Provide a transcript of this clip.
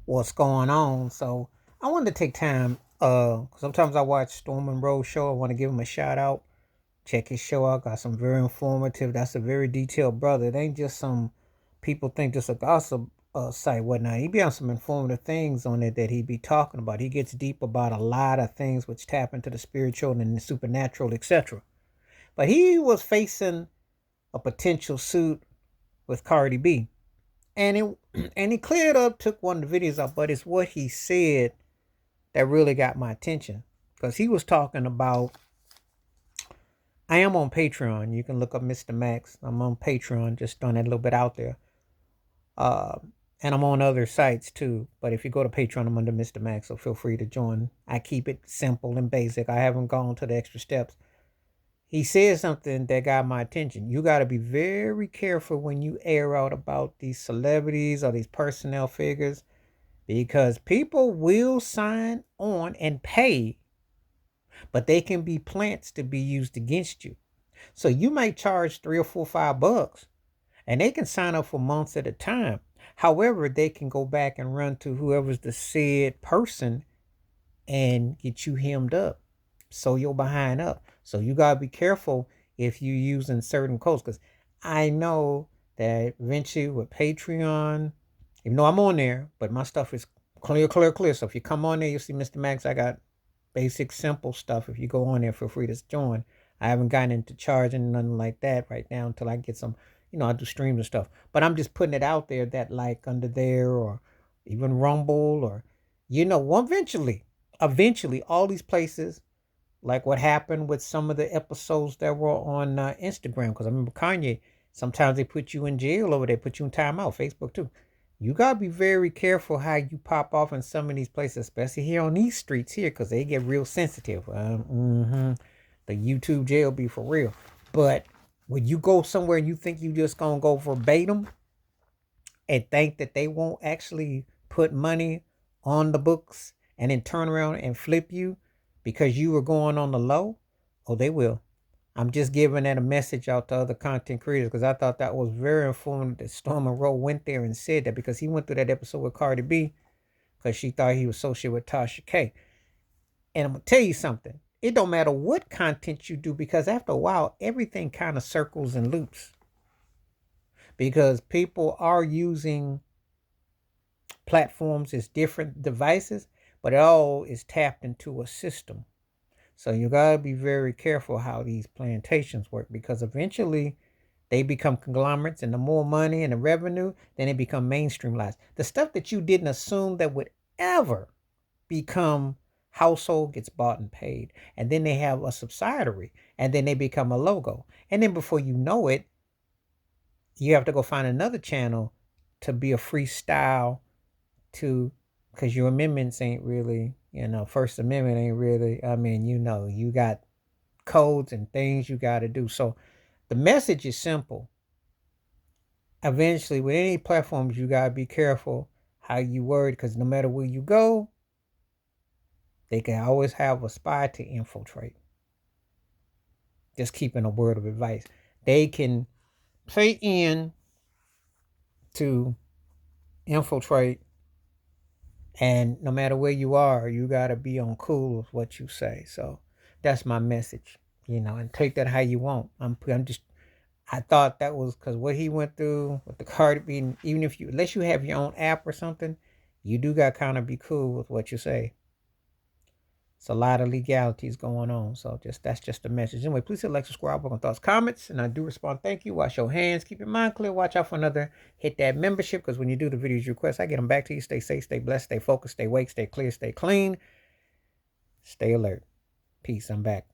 what's going on. So I wanted to take time. Sometimes I watch Storm and Rose show. I want to give him a shout out. Check his show out. Got some very informative. That's a very detailed brother. It ain't just some people think just a gossip site, whatnot. He be on some informative things on it that he be talking about. He gets deep about a lot of things which tap into the spiritual and the supernatural, etc. But he was facing a potential suit with Cardi B. And it and he cleared up, took one of the videos out, but it's what he said that really got my attention. Because he was talking about, I am on Patreon. You can look up Mr. Max. I'm on Patreon, just throwing that a little bit out there. Uh, and I'm on other sites too. But if you go to Patreon, I'm under Mr. Max, so feel free to join. I keep it simple and basic. I haven't gone to the extra steps. He said something that got my attention. You got to be very careful when you air out about these celebrities or these personnel figures because people will sign on and pay, but they can be plants to be used against you. So you might charge 3 or 4, 5 bucks, and they can sign up for months at a time. However, they can go back and run to whoever's the said person and get you hemmed up, so you're behind up. So you gotta be careful if you using certain codes, because I know that eventually with Patreon, even though I'm on there, but my stuff is clear, clear, clear. So if you come on there, you'll see Mr. Max. I got basic, simple stuff. If you go on there, feel free to join. I haven't gotten into charging nothing like that right now until I get some, I do streams and stuff. But I'm just putting it out there that like under there or even Rumble or, eventually all these places, like what happened with some of the episodes that were on Instagram. Because I remember Kanye, sometimes they put you in jail over there, put you in timeout, Facebook too. You gotta be very careful how you pop off in some of these places, especially here on these streets here, because they get real sensitive. The YouTube jail be for real. But when you go somewhere and you think you just gonna go verbatim and think that they won't actually put money on the books and then turn around and flip you because you were going on the low, oh, they will. I'm just giving that a message out to other content creators because I thought that was very informative that Storm and Rowe went there and said that because he went through that episode with Cardi B because she thought he was associated with Tasha K. And I'm going to tell you something. It don't matter what content you do because after a while, everything kind of circles and loops because people are using platforms as different devices, but it all is tapped into a system. So you gotta be very careful how these plantations work because eventually they become conglomerates, and the more money and the revenue, then they become mainstreamized. The stuff that you didn't assume that would ever become household gets bought and paid, and then they have a subsidiary, and then they become a logo, and then before you know it, you have to go find another channel to be a freestyle to because your amendments ain't really, First Amendment ain't really, I mean, you got codes and things you got to do. So the message is simple. Eventually, with any platforms, you got to be careful how you word because no matter where you go, they can always have a spy to infiltrate. Just keeping a word of advice. They can play in to infiltrate, and no matter where you are, you got to be on cool with what you say. So that's my message, and take that how you want. I'm just, I thought that was because what he went through with the card being, even if you, unless you have your own app or something, you do got to kind of be cool with what you say. It's a lot of legalities going on. So that's just a message. Anyway, please hit like, subscribe, on thoughts, comments, and I do respond. Thank you. Wash your hands. Keep your mind clear. Watch out for another. Hit that membership because when you do the videos you request, I get them back to you. Stay safe, stay blessed, stay focused, stay awake, stay clear, stay clean, stay alert. Peace. I'm back.